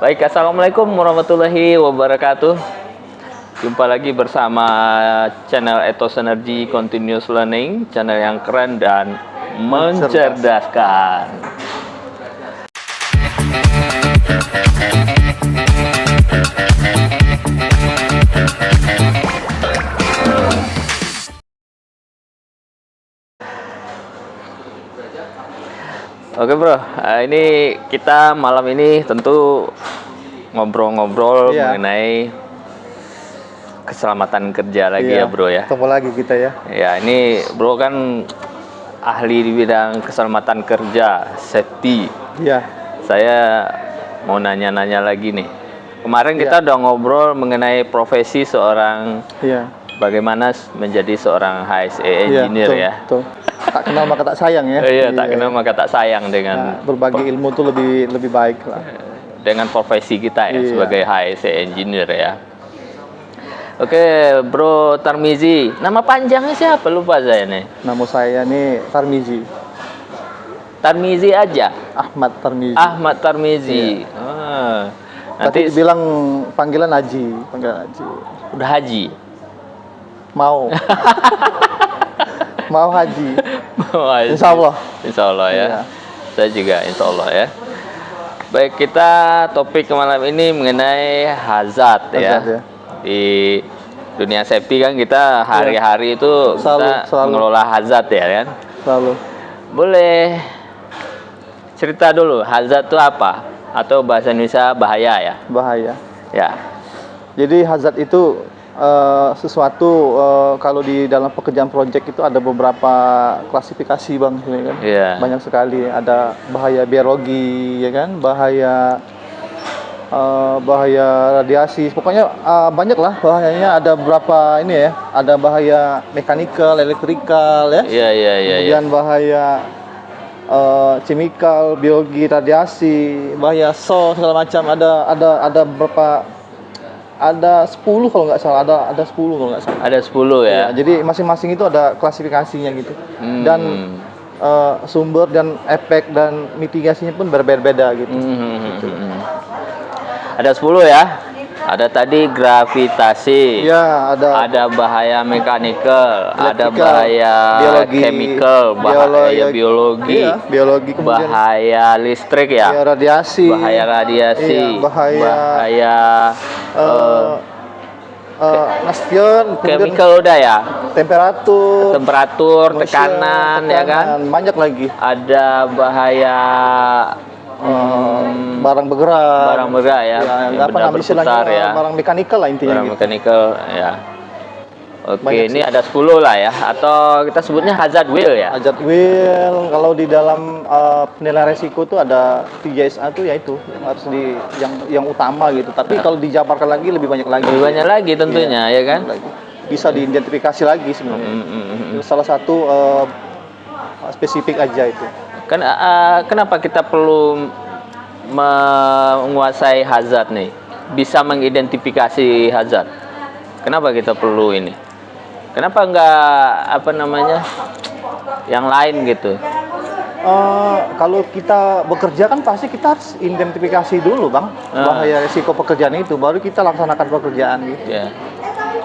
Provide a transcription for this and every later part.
Baik, assalamualaikum warahmatullahi wabarakatuh. Jumpa lagi bersama channel Ethos Energy Continuous Learning, channel yang keren dan mencerdaskan. Oke bro, ini kita malam ini tentu ngobrol-ngobrol mengenai keselamatan kerja lagi ya bro ya. Ketemu lagi kita ya. Ya ini bro kan ahli di bidang keselamatan kerja, safety. Iya. Saya mau nanya-nanya lagi nih. Kemarin kita udah ngobrol mengenai profesi seorang, bagaimana menjadi seorang HSE engineer ya. Betul. Tak kenal maka tak sayang ya. Iya, tak kenal maka tak sayang dengan berbagi ilmu tuh lebih baik lah. Dengan profesi kita ya sebagai HSE engineer ya. Oke, Bro Tarmizi. Nama panjangnya siapa? Lupa saya nih. Nama saya nih Tarmizi. Tarmizi aja. Ahmad Tarmizi. Ahmad Tarmizi. Nanti bilang panggilan Haji, Udah haji. Mau. Mau haji. Mau haji. Insya Allah. Insya Allah ya. Saya juga insya Allah ya. Baik, kita topik malam ini mengenai hazard ya. Di dunia safety kan kita hari-hari itu selalu mengelola hazard ya kan. Selalu. Boleh cerita dulu hazard itu apa? Atau bahasa Indonesia bahaya ya? Bahaya. Ya. Jadi hazard itu sesuatu kalau di dalam pekerjaan proyek itu ada beberapa klasifikasi bang, kan? Banyak sekali. Ada bahaya biologi, ya kan? Bahaya radiasi. Pokoknya banyak lah bahayanya. Ada beberapa ini ya. Ada bahaya mekanikal, elektrikal, ya. Kemudian bahaya kimikal, biologi, radiasi, bahaya segala macam. Ada berapa? Ada 10 kalau nggak salah, ada 10 kalau nggak salah. Ada 10 ya. Jadi masing-masing itu ada klasifikasinya gitu. Dan sumber dan efek dan mitigasinya pun berbeda-beda gitu. Ada 10 ya. Ada tadi gravitasi. Ya, ada bahaya mekanikal, ada bahaya chemical, bahaya biologi, kemudian bahaya listrik ya. Radiasi. Bahaya radiasi. Bahaya chemical udah ya. Temperatur, tekanan ya kan. Banyak lagi. Ada bahaya barang bergerak ya, berputar ya. Barang mekanikal lah intinya. Barang mekanikal ya. Oke, ini ada 10 lah ya, atau kita sebutnya hazard wheel ya. Hazard wheel kalau di dalam penilaian resiko tuh ada 3SA tuh, yaitu harus yang utama gitu. Tapi kalau dijabarkan lagi lebih banyak lagi. Lebih banyak lagi tentunya ya kan. Bisa diidentifikasi lagi sebenarnya. Salah satu spesifik aja itu. Kenapa kita perlu menguasai hazard nih? Bisa mengidentifikasi hazard. Kenapa kita perlu ini? Kenapa enggak yang lain gitu? Kalau kita bekerja kan pasti kita harus identifikasi dulu bang bahaya risiko pekerjaan itu, baru kita laksanakan pekerjaan gitu.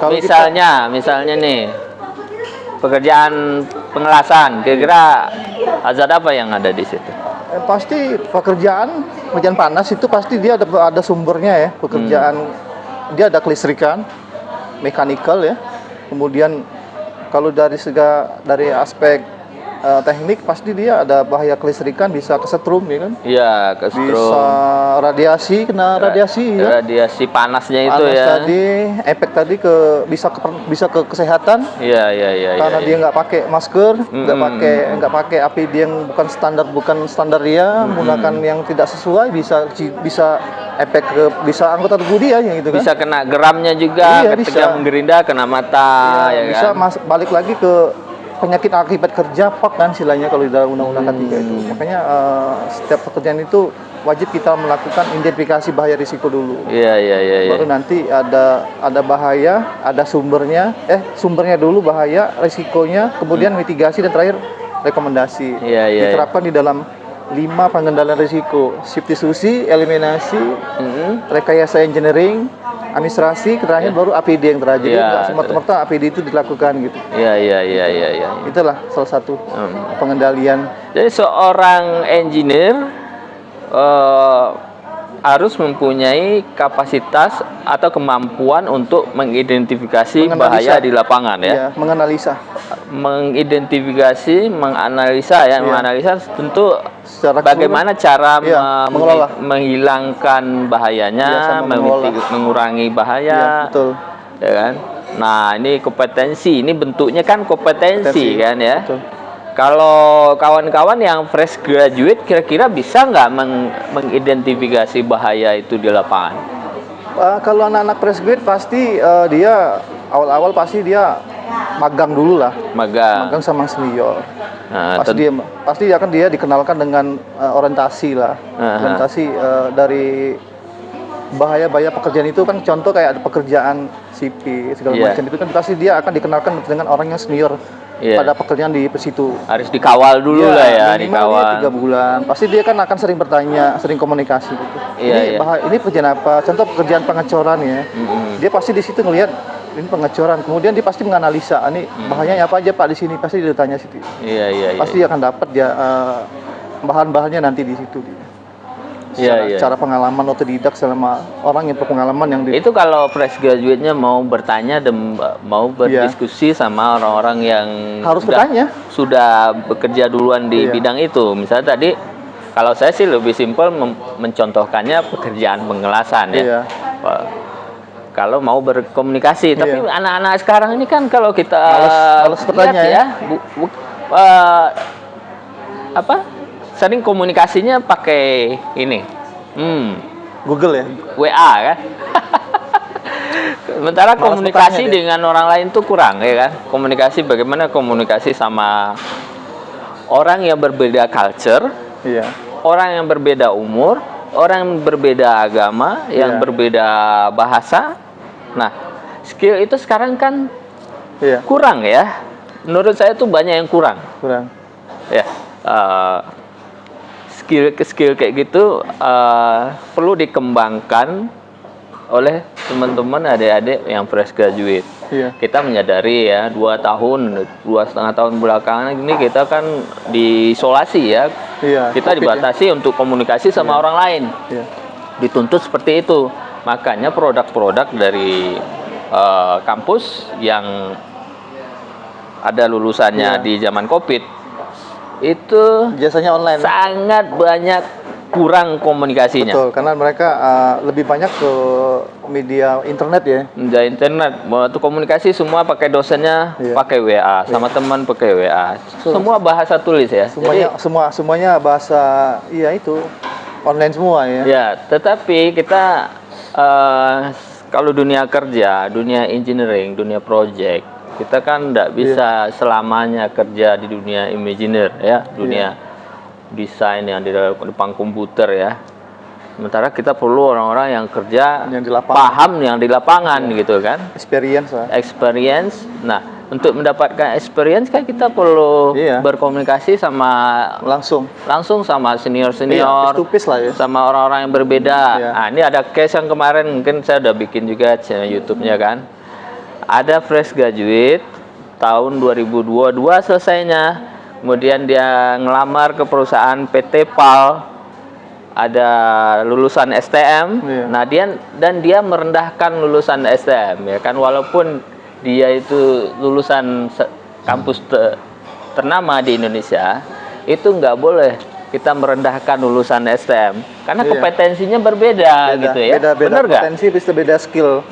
Kalau misalnya nih pekerjaan pengelasan, kira-kira hazard apa yang ada di situ? Pasti pekerjaan panas itu pasti dia ada sumbernya ya. Pekerjaan dia ada kelistrikan, mekanikal ya. Kemudian kalau dari aspek teknik pasti dia ada bahaya kelistrikan, bisa kesetrum ya kan? Iya, kesetrum. Bisa radiasi, kena radiasi ya. Radiasi panasnya itu panas ya. Tadi efek tadi bisa ke kesehatan. Iya. Karena dia nggak pakai masker, nggak pakai APD yang bukan standar dia, menggunakan yang tidak sesuai, bisa efek bisa anggota tubuh dia gitu kan. Bisa kena geramnya juga, ketika menggerinda kena mata ya bisa kan. Balik lagi ke penyakit akibat kerja PAK kan istilahnya kalau di dalam undang-undang ketiga itu. Makanya setiap pekerjaan itu wajib kita melakukan identifikasi bahaya risiko dulu. Iya. Baru nanti ada bahaya, ada sumbernya dulu bahaya, risikonya, kemudian mitigasi dan terakhir rekomendasi. Iya. Diterapkan di dalam 5 pengendalian risiko, substitusi, eliminasi, rekayasa engineering, administrasi, terakhir baru APD yang terakhir. Jadi nggak semerta-merta APD itu dilakukan gitu. Iya. Itulah salah satu pengendalian. Jadi seorang engineer harus mempunyai kapasitas atau kemampuan untuk mengidentifikasi bahaya di lapangan ya. Iya, menganalisa. Mengidentifikasi, menganalisa ya, menganalisa tentu secara bagaimana cara mengelola, menghilangkan bahayanya, mengurangi bahaya. Betul. Ya kan? Nah, ini kompetensi, ini bentuknya kan kompetensi kan ya. Betul. Kalau kawan-kawan yang fresh graduate kira-kira bisa nggak mengidentifikasi bahaya itu di lapangan? Kalau anak-anak fresh graduate pasti dia awal-awal pasti dia magang dulu lah. Magang sama senior. Nah, pasti akan dia dikenalkan dengan orientasi lah. Orientasi dari bahaya-bahaya pekerjaan itu kan, contoh kayak ada pekerjaan sipil segala macam itu kan pasti dia akan dikenalkan dengan orang yang senior pada pekerjaan di situ. Harus dikawal dulu lah ya, dikawal. 3 bulan. Pasti dia kan akan sering bertanya, sering komunikasi gitu. Ini pekerjaan apa? Contoh pekerjaan pengecoran ya. Dia pasti di situ ngelihat ini pengecoran. Kemudian dia pasti menganalisa, ini bahayanya apa aja Pak di sini, pasti dia tanya situ. Pasti dia akan dapat dia bahan-bahannya nanti di situ. Cara pengalaman otodidak selama orang yang berpengalaman yang itu kalau fresh graduate-nya mau bertanya dan mau berdiskusi sama orang-orang yang harus bertanya sudah bekerja duluan di bidang itu. Misalnya tadi kalau saya sih lebih simpel mencontohkannya pekerjaan pengelasan ya. Kalau mau berkomunikasi, tapi anak-anak sekarang ini kan kalau kita males bertanya ya. Sering komunikasinya pakai ini, Google ya, WA kan. Sementara komunikasi dengan orang lain tuh kurang ya kan. Bagaimana komunikasi sama orang yang berbeda culture, orang yang berbeda umur, orang yang berbeda agama, yang berbeda bahasa. Nah, skill itu sekarang kan kurang ya. Menurut saya tuh banyak yang kurang. Ya. Skill kayak gitu perlu dikembangkan oleh teman-teman adik-adik yang fresh graduate. Kita menyadari ya 2,5 tahun belakangan ini kita kan diisolasi ya. Kita dibatasi untuk komunikasi sama orang lain. Dituntut seperti itu. Makanya produk-produk dari kampus yang ada lulusannya di zaman COVID itu biasanya online, sangat banyak kurang komunikasinya. Betul, karena mereka lebih banyak ke media internet ya. Media internet, waktu komunikasi semua pakai dosennya pakai WA, sama teman pakai WA. Semua bahasa tulis ya. Semuanya bahasa itu online semua ya. Ya, tetapi kita kalau dunia kerja, dunia engineering, dunia project, kita kan tidak bisa selamanya kerja di dunia imaginer ya, dunia desain yang di depan komputer ya. Sementara kita perlu orang-orang yang kerja yang paham yang di lapangan gitu kan. Experience. Nah, untuk mendapatkan experience kan kita perlu berkomunikasi sama langsung sama senior lah ya. Sama orang-orang yang berbeda. Nah, ini ada case yang kemarin mungkin saya udah bikin juga channel YouTube-nya kan. Ada fresh graduate tahun 2022 selesainya, kemudian dia ngelamar ke perusahaan PT PAL, ada lulusan STM. Nah, dia merendahkan lulusan STM ya kan, walaupun dia itu lulusan kampus ternama di Indonesia, itu nggak boleh kita merendahkan lulusan STM karena kompetensinya berbeda gitu ya. Benar nggak? Kompetensi bisa beda skill.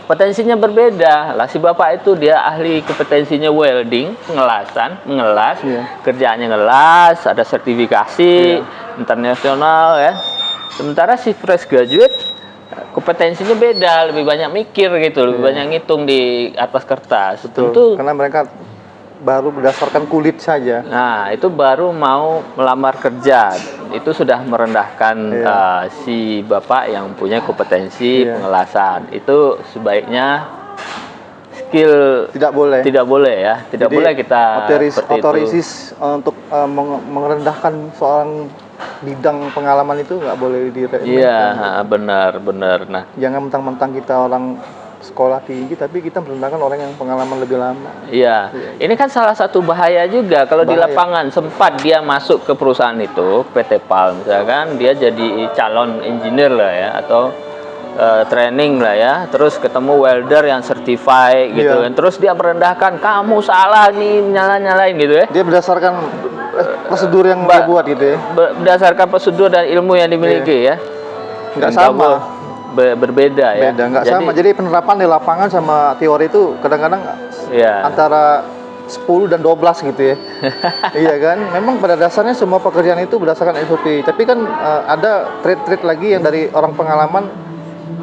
Potensinya berbeda lah. Si bapak itu dia ahli kompetensinya welding, mengelas, kerjaannya ngelas, ada sertifikasi internasional ya. Sementara si fresh graduate kompetensinya beda, lebih banyak mikir gitu, lebih banyak ngitung di atas kertas. Betul. Tentu, karena mereka baru berdasarkan kulit saja. Nah, itu baru mau melamar kerja. Itu sudah merendahkan si bapak yang punya kompetensi pengelasan. Itu sebaiknya skill Tidak boleh. tidak boleh ya, tidak Jadi, boleh kita seperti itu. otorisis untuk merendahkan seorang bidang pengalaman itu nggak boleh diremehkan. Iya, benar. Nah, Jangan mentang-mentang kita orang sekolah tinggi tapi kita merendahkan orang yang pengalaman lebih lama. iya. Ini kan salah satu bahaya juga kalau di Bahaya. lapangan sempat dia masuk ke perusahaan itu, PT PAL misalkan, dia jadi calon engineer lah ya, atau training lah ya, terus ketemu welder yang certified gitu Iya. kan, terus dia merendahkan, kamu salah nih, nyalain gitu ya. Dia berdasarkan prosedur yang dia buat gitu ya. Berdasarkan prosedur dan ilmu yang dimiliki ya. Nggak Dan sama. berbeda ya. Beda, nggak sama. Jadi penerapan di lapangan sama teori itu kadang-kadang ya. antara 10 dan 12 gitu ya. Iya kan? Memang pada dasarnya semua pekerjaan itu berdasarkan SOP. Tapi kan ada trait-trait lagi yang dari orang pengalaman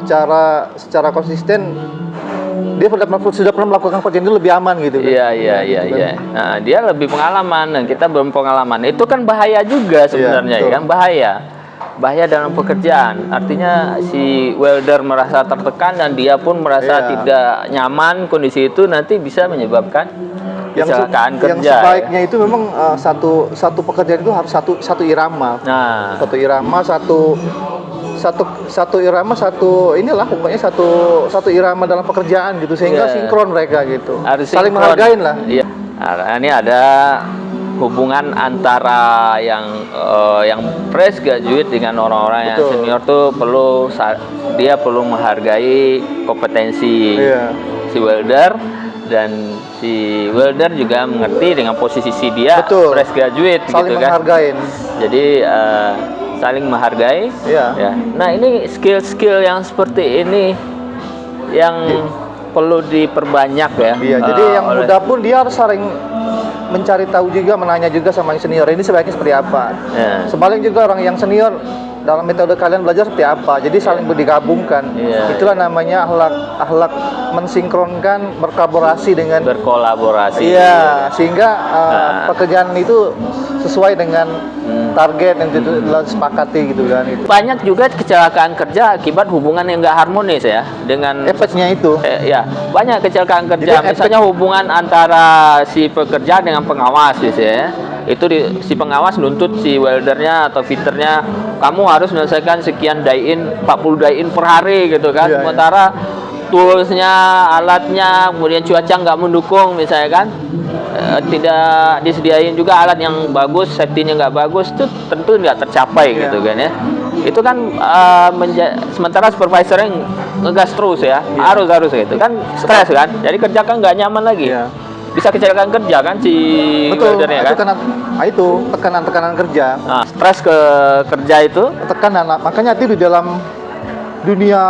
secara konsisten dia sudah pernah melakukan pekerjaan itu lebih aman gitu kan. Iya. Nah, dia lebih pengalaman dan kita belum pengalaman. Itu kan bahaya juga sebenarnya ya kan, bahaya dalam pekerjaan. Artinya si welder merasa tertekan dan dia pun merasa tidak nyaman kondisi itu, nanti bisa menyebabkan kecelakaan kerja. Yang sebaiknya itu memang satu pekerjaan itu harus satu irama. Nah, satu irama inilah pokoknya satu irama dalam pekerjaan gitu sehingga sinkron mereka gitu. Harus saling sinkron. menghargain lah. Iya. Nah, ini ada hubungan antara yang fresh graduate dengan orang-orang yang senior tuh dia perlu menghargai kompetensi si welder, dan si welder juga mengerti dengan posisi dia fresh graduate saling gitu kan. Menghargain. Jadi saling menghargai. Ya. Nah, ini skill-skill yang seperti ini yang perlu diperbanyak ya. Iya, jadi yang muda pun dia harus saling mencari tahu juga, menanya juga sama yang senior ini sebaiknya seperti apa. Sebaliknya juga orang yang senior dalam metode kalian belajar seperti apa. Jadi saling digabungkan. Itulah namanya akhlak mensinkronkan, berkolaborasi. Iya, sehingga pekerjaan itu sesuai dengan target yang disepakati gitu kan. Banyak juga kecelakaan kerja akibat hubungan yang nggak harmonis ya, dengan efeknya itu. Ya, banyak kecelakaan kerja. Misalnya hubungan antara si pekerja dengan pengawas gitu ya. Itu si pengawas nuntut si weldernya atau fitternya, kamu harus menyelesaikan sekian die-in, 40 die-in per hari gitu kan. Sementara toolsnya, alatnya, kemudian cuaca nggak mendukung misalnya kan, tidak disediain juga alat yang bagus, safety-nya nggak bagus, itu tentu nggak tercapai gitu kan ya. Itu kan sementara supervisor yang ngegas terus ya, harus gitu kan, stres kan, jadi kerja kan nggak nyaman lagi. Bisa kecelakaan kerja kan si weldernya kan. Itu tekanan kerja. Nah, stres ke kerja itu tekanan, makanya itu di dalam dunia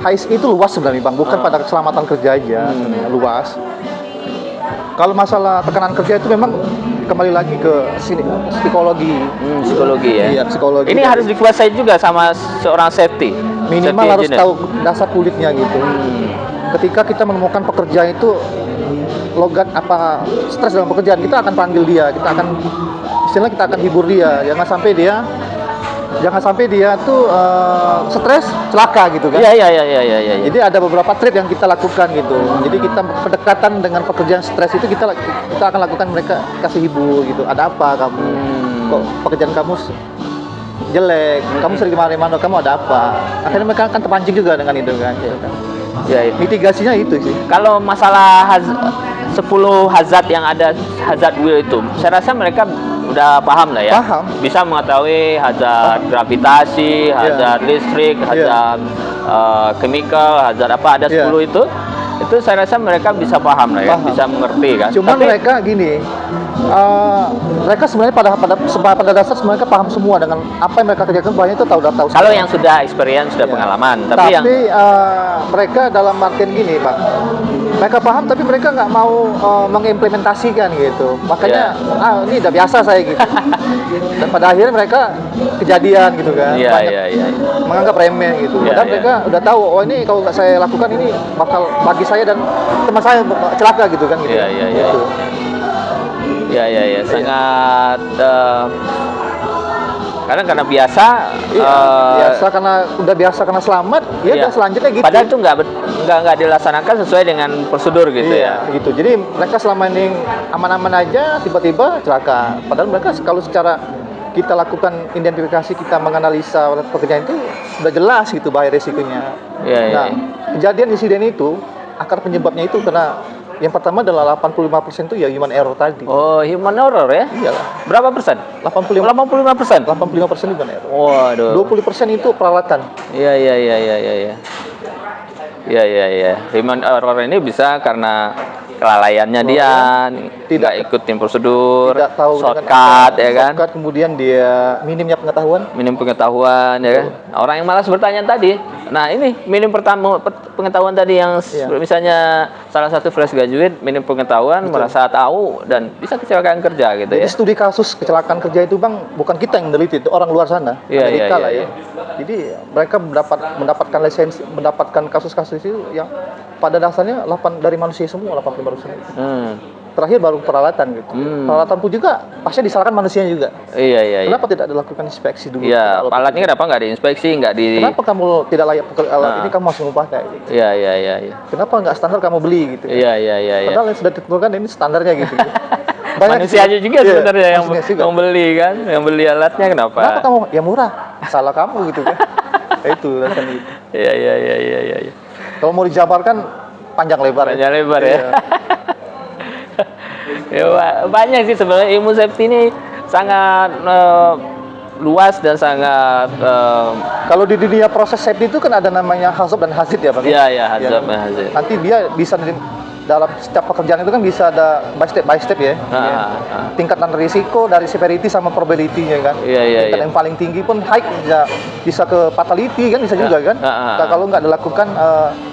HSE itu luas sebenarnya Bang, bukan pada keselamatan kerja aja, luas. Kalau masalah tekanan kerja itu memang kembali lagi ke psikologi. Psikologi ya. Iya, psikologi. Ini harus dikuasai juga sama seorang safety. Minimal harus tahu dasar kulitnya gitu. Ketika kita menemukan pekerja itu logat apa stres dalam pekerjaan, kita akan panggil dia, kita akan hibur dia, jangan sampai dia tuh stres celaka gitu kan. Iya. Jadi ada beberapa trik yang kita lakukan gitu. Jadi kita pendekatan dengan pekerjaan stres itu kita akan lakukan, mereka kasih hibur gitu. Ada apa kamu? Kok pekerjaan kamu jelek? Kamu sering kemana-mana, kamu ada apa? Akhirnya mereka akan terpancing juga dengan itu kan. Ya, mitigasinya itu sih. Kalau masalah 10 hazard yang ada, hazard wheel itu, saya rasa mereka udah paham lah ya. Paham. Bisa mengetahui hazard gravitasi, hazard listrik, hazard chemical, hazard apa, ada 10 itu saya rasa mereka bisa paham lah ya, bisa mengerti kan. Cuman mereka gini, mereka sebenarnya pada dasar mereka paham semua dengan apa yang mereka kerjakan, banyak itu tahu. Kalau yang sudah experience, sudah pengalaman, tapi mereka dalam artian gini Pak, mereka paham tapi mereka nggak mau mengimplementasikan gitu. Makanya ini udah biasa saya gitu. Dan pada akhirnya mereka kejadian gitu kan. Menganggap remeh gitu. Padahal mereka udah tahu, oh ini kalau nggak saya lakukan ini bakal bagi saya dan teman saya celaka gitu kan. Gitu. Sangat karena biasa. Biasa karena selamat, ya iya. udah selanjutnya gitu. Padahal itu nggak dilaksanakan sesuai dengan prosedur gitu ya. Gitu. Jadi mereka selama ini aman-aman aja, tiba-tiba celaka. Padahal mereka kalau secara kita lakukan identifikasi, kita menganalisa pekerjaan itu sudah jelas gitu bahaya resikonya. Iya. Kejadian insiden itu akar penyebabnya itu karena yang pertama adalah 85% itu ya human error tadi. Oh, human error ya? Iyalah. Berapa persen? 85%. 85% human error. Waduh. 20% itu peralatan. Iya. Human error ini bisa karena kelalaiannya dia, tidak ikutin prosedur, Tidak tahu shortcut ya kan? Shortcut, kemudian dia minimnya pengetahuan. Minim pengetahuan ya kan? Orang yang malas bertanya tadi. Nah, ini minim pengetahuan tadi yang misalnya salah satu fresh graduate minim pengetahuan, merasa tahu dan bisa kecelakaan kerja gitu. Jadi ya. studi kasus kecelakaan kerja itu Bang, bukan kita yang meneliti, itu orang luar sana, Amerika lah ya. Jadi mereka mendapatkan lisensi, mendapatkan kasus-kasus itu yang pada dasarnya dari manusia semua, 85%. Terakhir baru peralatan gitu. Peralatan pun juga pasti disalahkan manusianya juga. Iya. Kenapa tidak dilakukan inspeksi dulu? Iya, alatnya kenapa nggak diinspeksi, Kenapa kamu tidak layak alat ini kamu harus memakai? Gitu. Iya. Kenapa nggak standar kamu beli gitu? Iya. Padahal yang sudah ditentukan ini standarnya gitu. Manusianya juga sebenarnya yang beli kan, yang beli alatnya kenapa? Kenapa kamu? Ya murah, salah kamu gitu kan? Itu rasanya itu. Iya. Kalau mau dijabarkan panjang lebar. Panjang lebar ya. Ya, banyak sih sebenarnya ilmu safety ini sangat luas dan sangat kalau di dunia proses safety itu kan ada namanya hazard dan hazard ya Bang. Iya, hazard dan hazard. Nanti dia bisa dalam setiap pekerjaan itu kan bisa ada by step ya. Tingkatan risiko dari severity sama probability-nya kan. Iya. Yang paling tinggi pun high bisa ke fatality kan, bisa juga kan. Kalau nggak dilakukan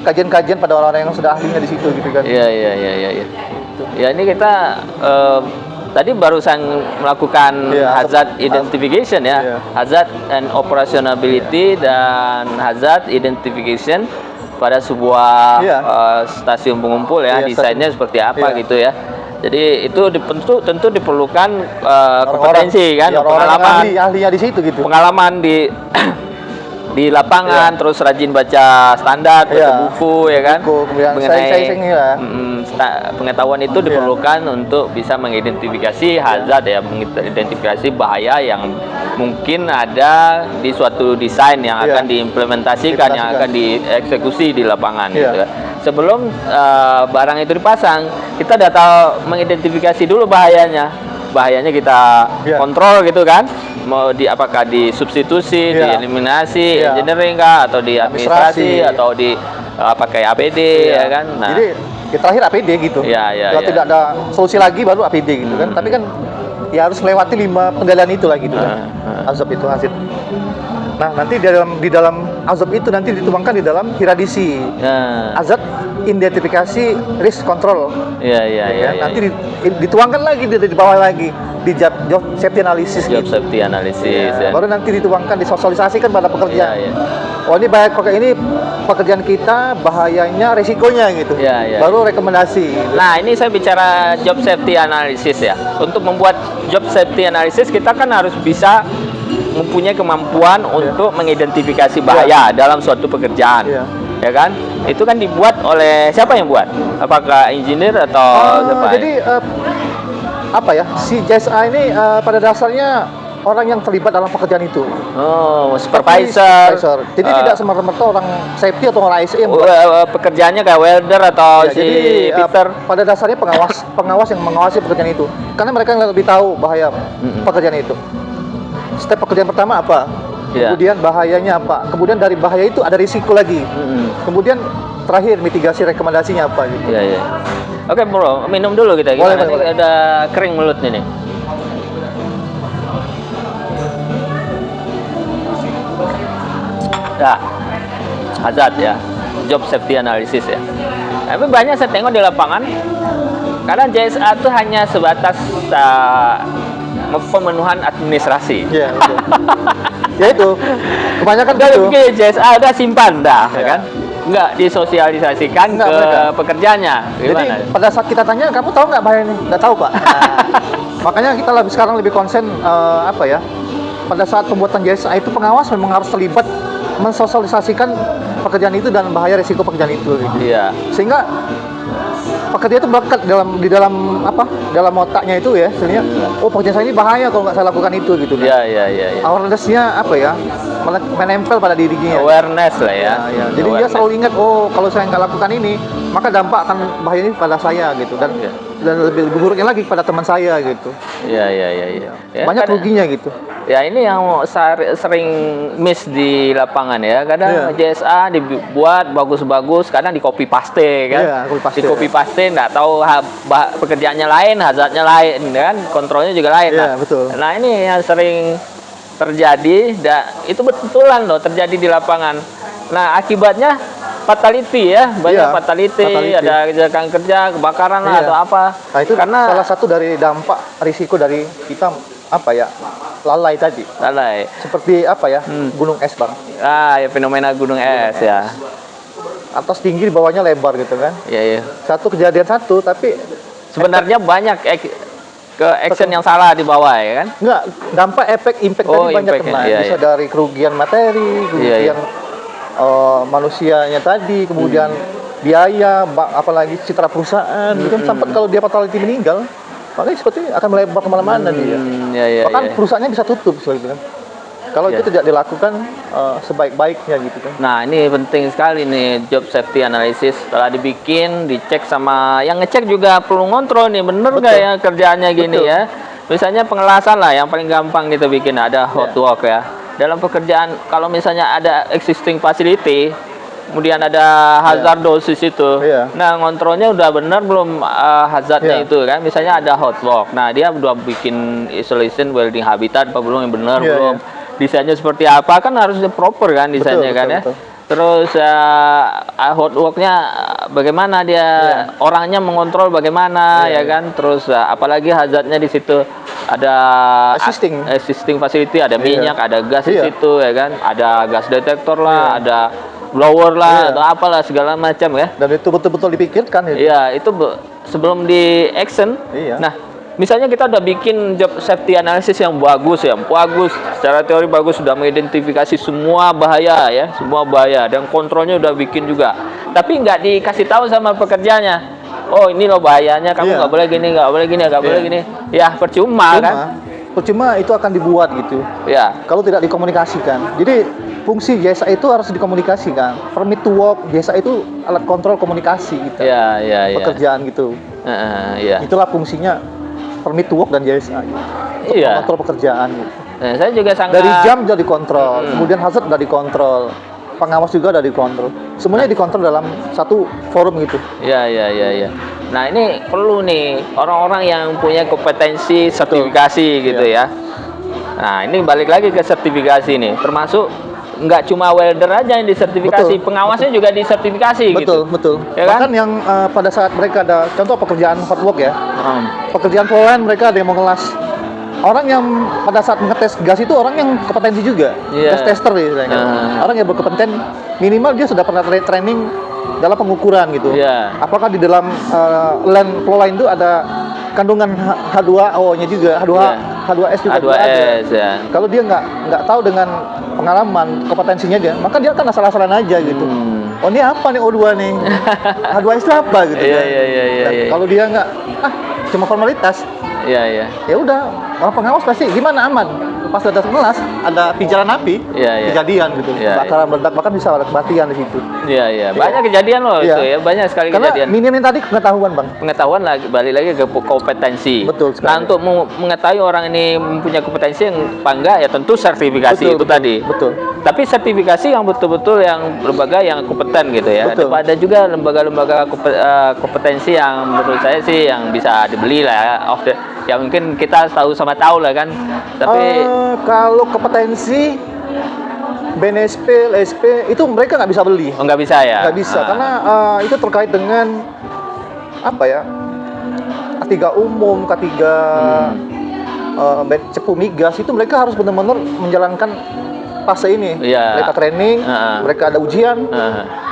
kajian-kajian pada orang-orang yang sudah ahlinya di situ gitu kan. Iya. Ya ini kita tadi barusan melakukan hazard identification ya. Hazard and operationability dan hazard identification pada sebuah stasiun pengumpul ya, desainnya seperti apa gitu ya. Jadi itu tentu diperlukan kompetensi kan, pengalaman ahlinya di situ gitu. Pengalaman di lapangan, terus rajin baca standar, baca buku ya kan, mengenai pengetahuan itu diperlukan untuk bisa mengidentifikasi hazard ya, mengidentifikasi bahaya yang mungkin ada di suatu desain yang akan diimplementasikan, yang akan dieksekusi di lapangan gitu ya. Sebelum barang itu dipasang, kita data mengidentifikasi dulu bahayanya kita kontrol gitu kan, mau apakah di substitusi, di eliminasi, engineering kah, atau di administrasi, atau di pakai APD ya kan. Nah, jadi terakhir APD gitu. Kalau tidak ada solusi lagi baru APD gitu kan. Tapi kan ya harus melewati 5 pengendalian itu lagi gitu kan. Azab itu hasil. Nah, nanti di dalam azab itu nanti dituangkan di dalam hiradisi. Azab identifikasi risk control. Iya. Nanti dituangkan lagi di bawah lagi di job safety analysis. Job safety analysis. Baru nanti dituangkan, disosialisasikan pada pekerja. Oh ini pekerjaan kita, bahayanya, resikonya gitu. Baru rekomendasi. Nah ini saya bicara job safety analysis ya. Untuk membuat job safety analysis kita kan harus bisa mempunyai kemampuan untuk mengidentifikasi bahaya dalam suatu pekerjaan, ya kan? Itu kan dibuat oleh siapa yang buat? Apakah engineer atau siapa? Jadi apa ya? Si JSA ini pada dasarnya orang yang terlibat dalam pekerjaan itu. Oh, supervisor. Jadi tidak semerta-merta orang safety atau orang ISE. Pekerjaannya kayak welder atau si Peter. Pada dasarnya pengawas yang mengawasi pekerjaan itu. Karena mereka yang lebih tahu bahaya pekerjaan itu. Step pekerjaan pertama apa? Kemudian bahayanya apa? Kemudian dari bahaya itu ada risiko lagi. Kemudian terakhir mitigasi rekomendasinya apa gitu. Iya. Oke, Bro, minum dulu kita. Boleh. Ada kering mulut nih. Ya. Hazard ya. Job safety analysis ya. Tapi banyak saya tengok di lapangan karena JSA itu hanya sebatas pemenuhan administrasi. Iya, betul. Ya itu. Kebanyakan gitu. Jadi JSA udah simpan kan? Nggak disosialisasikan ke pekerjanya. Gimana? Jadi pada saat kita tanya, kamu tahu nggak bahaya ini? Nggak tahu Pak. Nah, makanya kita sekarang lebih konsen pada saat pembuatan JSA itu pengawas memang harus terlibat mensosialisasikan pekerjaan itu dan bahaya risiko pekerjaan itu gitu. Iya. Sehingga pekerja itu melekat dalam otaknya itu ya, sebenarnya oh pekerjaan saya ini bahaya kalau nggak saya lakukan itu gitu. Iya. Awareness-nya menempel pada dirinya. Awareness lah ya. Jadi dia selalu ingat, oh kalau saya nggak lakukan ini, maka dampak akan bahaya ini pada saya gitu, dan lebih buruknya lagi pada teman saya gitu. Iya. Ya, banyak ruginya gitu. Ya ini yang sering miss di lapangan ya. Kadang JSA dibuat bagus-bagus, kadang di copy paste kan. Di copy paste nggak tahu pekerjaannya lain, hazardnya lain kan, kontrolnya juga lain. Betul. Nah ini yang sering terjadi, itu betulan loh terjadi di lapangan. Nah akibatnya fatality ya, banyak fatality, ada kecelakaan kerja, kebakaran lah atau apa. Nah itu karena salah satu dari dampak risiko dari kita lalai tadi. Lalai. Seperti gunung es bang. Ya fenomena gunung es ya. Atas tinggi, di bawahnya lebar gitu kan. Iya. Satu kejadian satu, tapi sebenarnya banyak action yang salah di bawah ya kan? Enggak, dampak impact tadi banyak kena. Bisa dari kerugian materi, kerugian manusianya tadi, kemudian biaya, apalagi citra perusahaan. Kan sampai kalau dia fatality meninggal, makanya seperti akan melebar kemana-mana dia. Bahkan perusahaannya bisa tutup seperti itu kan. Kalau itu tidak dilakukan sebaik-baiknya gitu kan. Nah ini penting sekali nih job safety analysis. Setelah dibikin, dicek sama yang ngecek juga perlu ngontrol nih, bener nggak ya kerjaannya gini ya. Misalnya pengelasan lah yang paling gampang kita bikin, ada hot work ya. Dalam pekerjaan kalau misalnya ada existing facility, kemudian ada hazardous itu. Nah ngontrolnya udah bener belum hazardnya itu kan. Misalnya ada hot work. Nah dia udah bikin isolation welding habitat apa belum, yang bener belum. Desainnya seperti apa kan harusnya proper kan desainnya betul. Terus hot worknya bagaimana dia, orangnya mengontrol bagaimana ya kan. Terus apalagi hazardnya di situ ada existing facility, ada minyak, ada gas di situ ya kan, ada gas detektor lah, ada blower lah atau apalah segala macam ya. Dan itu betul-betul dipikirkan itu. Iya, itu sebelum di action. Nah, misalnya kita udah bikin job safety analysis yang bagus secara teori bagus, sudah mengidentifikasi semua bahaya ya, semua bahaya, dan kontrolnya udah bikin juga. Tapi nggak dikasih tahu sama pekerjanya. Oh ini loh bahayanya, kamu nggak boleh gini, nggak boleh gini, nggak boleh gini. Ya percuma kan? Percuma itu akan dibuat gitu. Kalau tidak dikomunikasikan. Jadi fungsi JSA itu harus dikomunikasikan. Permit to work, JSA itu alat kontrol komunikasi gitu. Pekerjaan gitu. Itulah fungsinya permit to work dan JSA gitu. Untuk mengontrol pekerjaan gitu. Nah, saya juga sangat dari jam sudah dikontrol, kemudian hazard sudah dikontrol, pengawas juga sudah dikontrol. Semuanya dikontrol dalam satu forum gitu. Iya. Nah ini perlu nih orang-orang yang punya kompetensi sertifikasi gitu ya. Nah ini balik lagi ke sertifikasi nih, termasuk nggak cuma welder aja yang disertifikasi, pengawasnya juga disertifikasi gitu. Betul. Ya kan? Bahkan yang pada saat mereka ada contoh pekerjaan hot work ya, pekerjaan polahan mereka ada yang mau ngelas. Orang yang pada saat mengetes gas itu orang yang kompetensi juga, gas tester ya. Orang yang berkompeten, minimal dia sudah pernah training dalam pengukuran gitu. Apakah di dalam flow line itu ada kandungan H2O-nya juga, H2S juga ada. Kalau dia nggak tahu dengan pengalaman, kompetensinya dia, maka dia kan asal-asalan aja gitu. Oh ini apa nih O2 nih? H2S itu apa gitu. Kalau dia nggak, cuma formalitas. Ya udah, orang pengawas pasti gimana aman. Pas ada kelas, ada pijaran api, kejadian gitu. Bakaran meledak, bahkan bisa ada kematian di situ. Banyak kejadian loh itu ya, banyak sekali kejadian. Karena minimnya tadi pengetahuan bang. Pengetahuan lagi, balik lagi ke kompetensi. Betul sekali. Nah untuk mengetahui orang ini mempunyai kompetensi yang apa enggak, ya tentu sertifikasi tadi. Betul. Tapi sertifikasi yang betul-betul yang lembaga yang kompeten gitu ya. Ada juga lembaga-lembaga kompetensi yang menurut saya sih yang bisa dibeli lah ya. Ya mungkin kita tahu lah kan. Tapi kalau kompetensi BNSP, LSP itu mereka nggak bisa beli. Oh nggak bisa ya? Nggak bisa karena itu terkait dengan K3 umum, K3 cepu migas itu mereka harus benar-benar menjalankan fase ini. Iya. Mereka training, mereka ada ujian,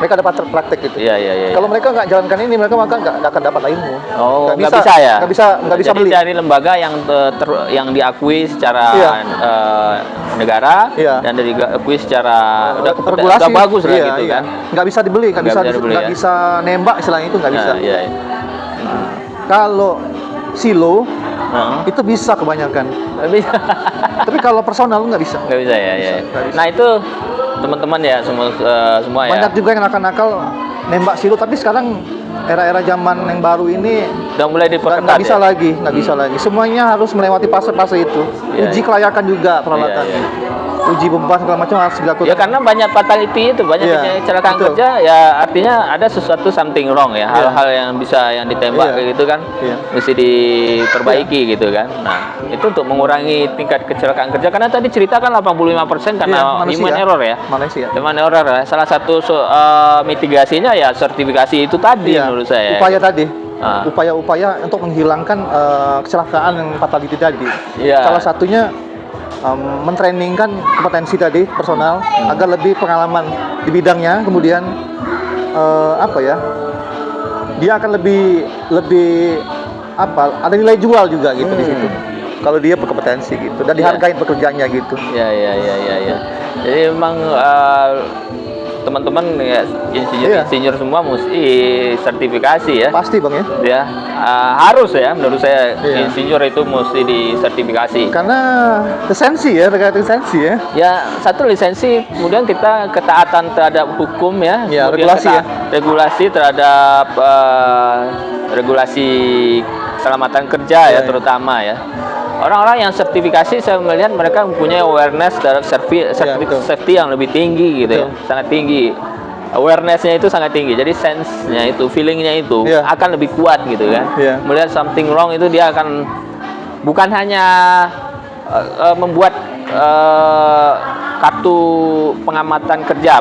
mereka ada praktek gitu. Iya. Kalau mereka nggak jalankan ini, mereka maka nggak akan dapat ilmu. Oh, nggak bisa ya? Nggak bisa Jadi beli. dari lembaga yang diakui secara negara dan diakui secara udah bagus lah gitu kan. Nggak bisa dibeli, nggak bisa nembak istilahnya itu nggak bisa. Iya. Kalau silo itu bisa kebanyakan. Bisa. Tapi kalau personal nggak bisa. Nggak bisa ya. Nah itu teman-teman ya semua ya. Banyak juga yang nakal-nakal nembak silo, tapi sekarang era-era zaman yang baru ini udah mulai diperketat. Nggak bisa lagi. Semuanya harus melewati fase-fase itu. Uji kelayakan juga peralatan. Uji pembuatan segala macam harus dilakukan. Ya karena banyak fatality itu, banyak kecelakaan kerja, ya artinya ada sesuatu something wrong ya. Hal-hal yang bisa ditembak kayak gitu kan, mesti diperbaiki gitu kan. Nah, itu untuk mengurangi tingkat kecelakaan kerja, karena tadi cerita kan 85% karena human error ya. Human error ya. Salah satu mitigasinya ya sertifikasi itu tadi menurut saya. Upaya tadi. Upaya-upaya untuk menghilangkan kecelakaan yang fatality tadi. Salah satunya mentrainingkan kompetensi tadi personal agar lebih pengalaman di bidangnya, kemudian dia akan lebih ada nilai jual juga gitu di situ kalau dia berkompetensi gitu dan dihargai pekerjaannya gitu. Ya. Jadi memang teman-teman ya insinyur semua mesti sertifikasi ya. Pasti Bang ya. Ya harus ya menurut saya insinyur itu mesti disertifikasi. Karena lisensi ya, terkait lisensi ya. Ya satu lisensi, kemudian kita ketaatan terhadap hukum ya. Regulasi terhadap regulasi keselamatan kerja ya terutama ya. Orang-orang yang sertifikasi saya melihat mereka mempunyai awareness terhadap safety yang lebih tinggi gitu ya, sangat tinggi. Awareness-nya itu sangat tinggi, jadi sense-nya itu, feeling-nya itu akan lebih kuat gitu kan. Melihat something wrong itu dia akan bukan hanya membuat kartu pengamatan kerja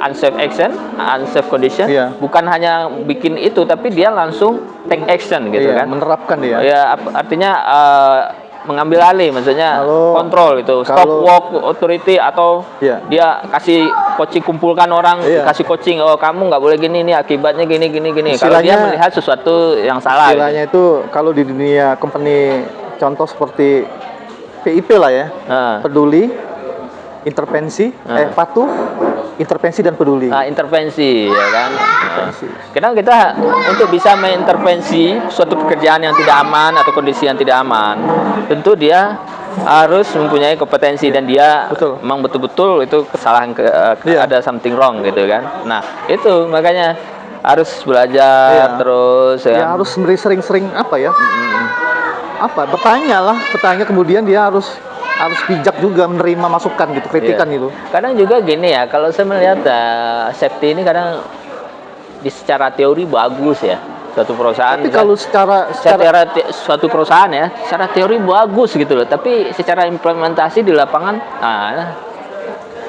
unsafe action, unsafe condition, bukan hanya bikin itu, tapi dia langsung take action gitu kan, menerapkan dia. Ya artinya mengambil alih, maksudnya kontrol itu, stop work authority atau dia kasih coaching, kumpulkan orang, kasih coaching, kamu nggak boleh gini, ini akibatnya gini. Kalau dia melihat sesuatu yang salah. Istilahnya itu kalau di dunia company contoh seperti PIP lah ya, peduli, intervensi, patuh, intervensi dan peduli. Intervensi ya kan. Karena kita untuk bisa mengintervensi suatu pekerjaan yang tidak aman atau kondisi yang tidak aman, tentu dia harus mempunyai kompetensi dan dia memang betul-betul itu kesalahan ada something wrong gitu kan. Nah itu makanya harus belajar terus ya. Harus sering-sering bertanya kemudian dia harus bijak juga menerima masukan gitu, kritikan gitu. Kadang juga gini ya, kalau saya melihat safety ini kadang secara teori bagus ya suatu perusahaan. Tapi kalau secara suatu perusahaan ya, secara teori bagus gitu loh, tapi secara implementasi di lapangan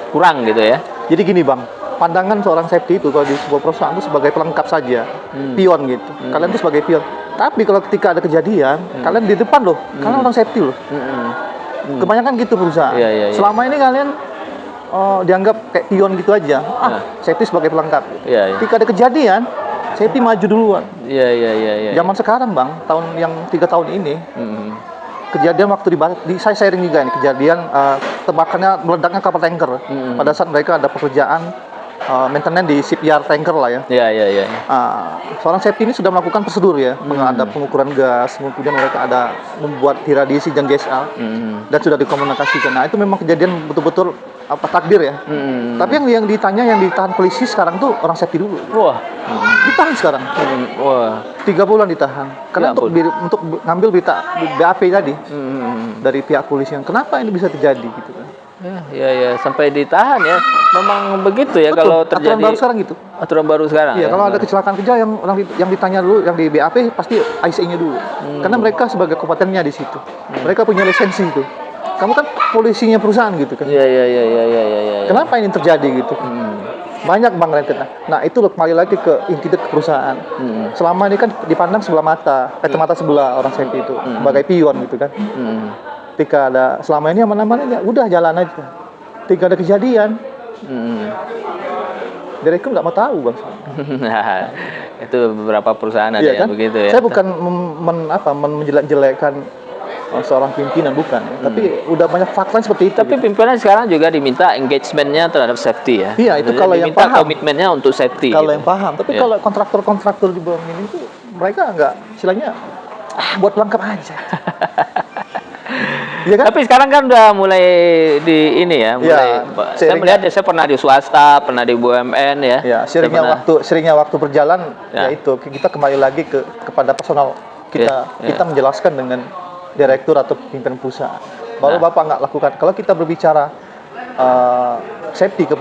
kurang gitu ya. Jadi gini Bang, pandangan seorang safety itu kalau di sebuah perusahaan itu sebagai pelengkap saja, pion gitu. Kalian itu sebagai pion. Tapi kalau ketika ada kejadian, kalian di depan loh, kalian orang safety loh. Kebanyakan gitu perusahaan. Selama ini kalian dianggap kayak pion gitu aja. Safety sebagai pelengkap. Ketika ada kejadian, safety maju duluan. Zaman sekarang Bang, yang 3 tahun ini, kejadian waktu saya sharing juga ini kejadian tebakannya meledaknya kapal tanker. Pada saat mereka ada pekerjaan maintenance di shipyard tanker lah ya. Seorang safety ini sudah melakukan prosedur ya, ada pengukuran gas, kemudian mereka ada membuat iradiasi dan GSA dan sudah dikomunikasikan. Nah itu memang kejadian betul-betul takdir ya. Tapi yang ditahan polisi sekarang tuh orang safety dulu. Ditahan sekarang. 3 bulan ditahan. Karena untuk ngambil berita BAP tadi dari pihak polisian. Kenapa ini bisa terjadi gitu kan? Ya sampai ditahan ya. Memang begitu ya. Betul. Kalau terjadi aturan baru sekarang gitu. Aturan baru sekarang. Iya, kalau ada kecelakaan kerja yang ditanya dulu, yang di BAP pasti IC-nya dulu. Karena mereka sebagai kompetennya di situ. Mereka punya lisensi itu. Kamu kan polisinya perusahaan gitu kan. Iya. Kenapa ini terjadi gitu? Banyak Bang rentetan. Nah, itu kembali lagi ke inti ke perusahaan. Selama ini kan dipandang sebelah mata sebelah orang safety itu sebagai pion gitu kan. ketika ada selama ini aman-aman ya udah jalan aja. Ketika ada kejadian, direktur nggak mau tahu bang. Nah, itu beberapa perusahaan ada Iya yang kan? begitu ya. Saya bukan menjelek-jelekan seorang pimpinan, bukan. Tapi udah banyak fakta seperti itu. Tapi pimpinan sekarang juga diminta engagementnya terhadap safety ya. Iya, itu kalau yang diminta paham. komitmennya untuk safety. Kalau gitu. yang paham. Tapi kalau kontraktor-kontraktor di bawah ini itu mereka nggak, istilahnya buat pelengkap aja. Iya kan? Tapi sekarang kan udah mulai di ini ya, mulai. Saya melihat saya pernah di swasta, pernah di BUMN ya. Ya, seringnya waktu berjalan ya itu kita kembali lagi kepada personal kita kita menjelaskan dengan direktur atau pimpinan perusahaan. Baru Bapak nggak lakukan. Kalau kita berbicara safety ke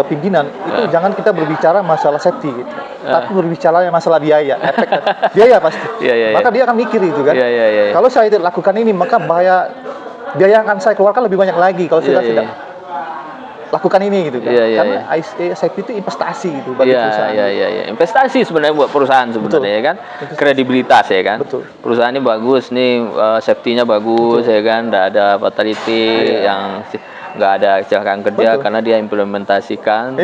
pimpinan, itu jangan kita berbicara masalah safety gitu. Tapi berbicara masalah biaya, efek biaya pasti. Maka dia akan mikir itu kan. Kalau saya tidak lakukan ini, maka biaya yang akan saya keluarkan lebih banyak lagi kalau saya tidak lakukan ini gitu kan. Karena safety itu investasi gitu bagi perusahaan. Investasi sebenarnya buat perusahaan sebenarnya ya kan. Kredibilitas ya kan. Betul. Perusahaan ini bagus nih, safety-nya bagus ya kan, nggak ada fatality yang nggak ada kecelakaan kerja karena dia implementasikan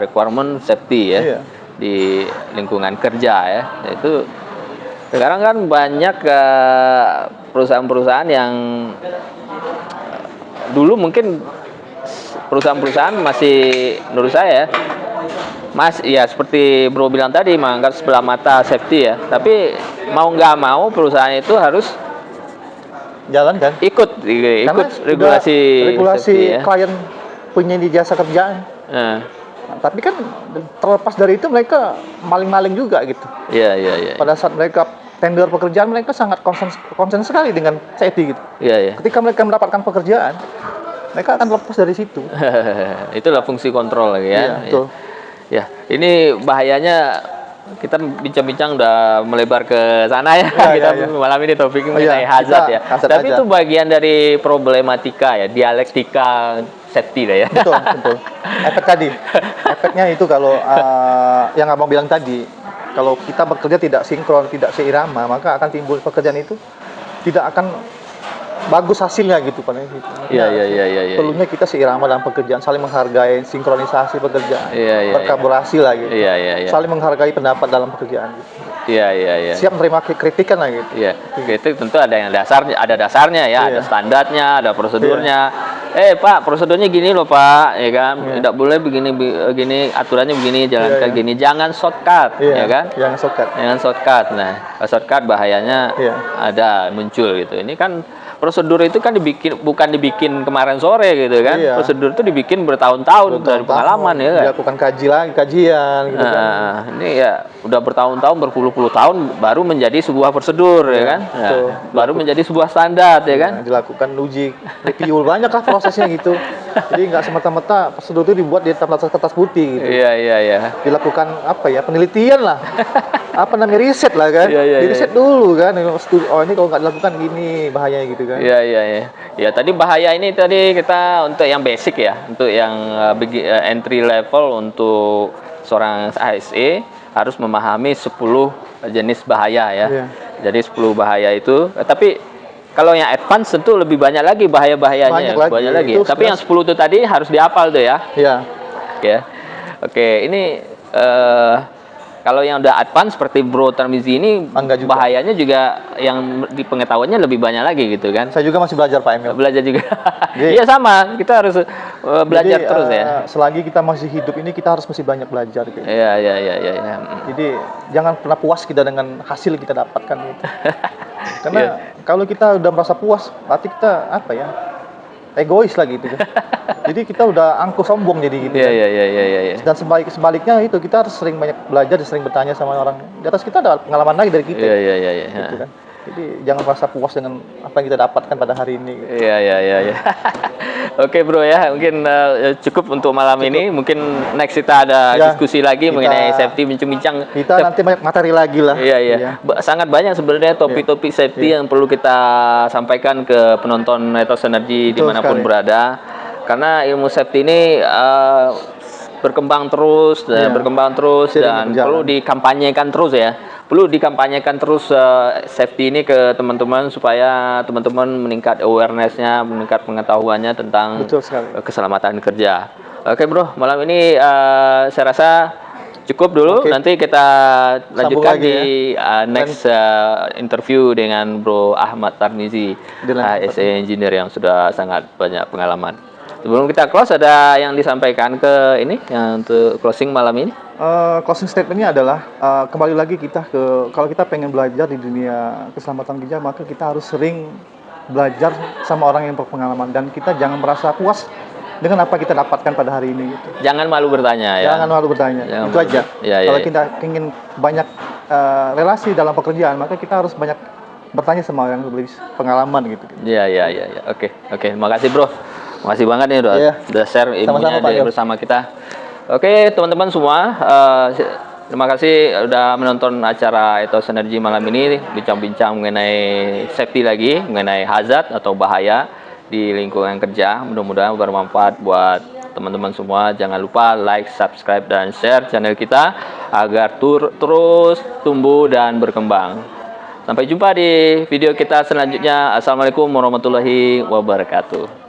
requirement safety ya di lingkungan kerja ya. Itu sekarang kan banyak perusahaan-perusahaan yang dulu mungkin perusahaan-perusahaan masih menurut saya seperti Bro bilang tadi menganggap sebelah mata safety ya, tapi mau nggak mau perusahaan itu harus jalan kan ikut regulasi ya. Klien punya di jasa kerjaan tapi kan terlepas dari itu mereka maling-maling juga gitu. Pada saat mereka tender pekerjaan mereka sangat konsen sekali dengan safety gitu. Ketika mereka mendapatkan pekerjaan mereka akan lepas dari situ. Itulah fungsi kontrol lagi ya. Betul. Ya, ini bahayanya kita bincang-bincang udah melebar ke sana ya. Malam ini topiknya mengenai hazard ya. Tapi itu bagian dari problematika ya, dialektika safety lah ya. Betul. Efeknya itu kalau yang abang bilang tadi, kalau kita bekerja tidak sinkron, tidak seirama, maka akan timbul pekerjaan itu tidak akan bagus hasilnya gitu Pak. Perlunya kita seirama dalam pekerjaan, saling menghargai, sinkronisasi pekerjaan, berkolaborasi lah gitu. Saling menghargai pendapat dalam pekerjaan gitu. Siap menerima kritikan lah gitu. Kritik tentu ada yang dasarnya ya, ada standarnya, ada prosedurnya. Pak, prosedurnya gini loh Pak, ya kan? Tidak boleh begini, aturannya begini, jalankan gini, jangan shortcut, ya kan? Jangan shortcut. Nah, shortcut bahayanya ada muncul gitu. Ini kan prosedur itu kan bukan dibikin kemarin sore gitu kan. Prosedur itu dibikin bertahun-tahun dari pengalaman ya kan. Dilakukan kajian gitu kan. Ini ya udah bertahun-tahun, berpuluh-puluh tahun baru menjadi sebuah prosedur ya kan. Baru menjadi sebuah standar ya kan. Dilakukan uji review, banyak lah prosesnya gitu. Jadi nggak semata-mata prosedur itu dibuat di atas kertas putih gitu. Dilakukan penelitian lah. Riset lah kan. Riset dulu kan. Oh ini kalau nggak dilakukan gini bahaya gitu kan. Ya tadi bahaya ini tadi kita untuk yang basic ya, untuk yang entry level untuk seorang ASE harus memahami 10 jenis bahaya ya. Jadi 10 bahaya itu, tapi kalau yang advance tentu lebih banyak lagi bahaya-bahayanya. Banyak lagi. Tapi yang 10 itu tadi harus dihafal tuh ya. Oke, ini kalau yang udah advance seperti Bro Tarmizi ini bahayanya juga yang di pengetahuannya lebih banyak lagi gitu kan. Saya juga masih belajar Pak Emil. Belajar juga. Iya sama, kita harus belajar terus ya. Selagi kita masih hidup ini kita harus masih banyak belajar gitu. Iya. Jadi jangan pernah puas kita dengan hasil yang kita dapatkan gitu. Karena kalau kita udah merasa puas, berarti kita egois lagi gitu kan. Jadi kita udah angkuh sombong jadi gitu. Dan sebaliknya itu kita harus sering banyak belajar dan sering bertanya sama orang di atas kita, ada pengalaman lagi dari kita. Gitu kan. Jadi jangan merasa puas dengan apa yang kita dapatkan pada hari ini. Gitu. Oke Bro ya, mungkin cukup untuk malam ini. Mungkin next kita ada diskusi lagi mengenai safety, bincang-bincang. Kita nanti banyak materi lagi lah. Sangat banyak sebenarnya topik-topik safety yang perlu kita sampaikan ke penonton Ethos Energy dimanapun berada. Karena ilmu safety ini berkembang terus dan berkembang terus dan perlu dikampanyekan terus ya. Perlu dikampanyekan terus safety ini ke teman-teman supaya teman-teman meningkat awareness-nya, meningkat pengetahuannya tentang keselamatan kerja. Oke bro, malam ini saya rasa cukup dulu. Nanti kita lanjutkan di next interview dengan Bro Ahmad Tarmizi, HSE Engineer yang sudah sangat banyak pengalaman. Sebelum kita close, ada yang disampaikan ke ini yang untuk closing malam ini? Closing statementnya adalah kembali lagi kita kalau kita pengen belajar di dunia keselamatan kerja, maka kita harus sering belajar sama orang yang berpengalaman dan kita jangan merasa puas dengan apa kita dapatkan pada hari ini. Gitu. Jangan malu bertanya ya. Jangan malu bertanya. Itu aja. Kalau kita ingin banyak relasi dalam pekerjaan, maka kita harus banyak bertanya sama orang yang lebih pengalaman gitu. Iya. Oke. Terima kasih bro. Makasih banget nih udah share ilmunya bersama kita. Oke teman-teman semua, terima kasih udah menonton acara Ethos Energy malam ini, bincang-bincang mengenai safety lagi, mengenai hazard atau bahaya di lingkungan kerja. Mudah-mudahan bermanfaat buat teman-teman semua. Jangan lupa like, subscribe, dan share channel kita agar terus tumbuh dan berkembang. Sampai jumpa di video kita selanjutnya. Assalamualaikum warahmatullahi wabarakatuh.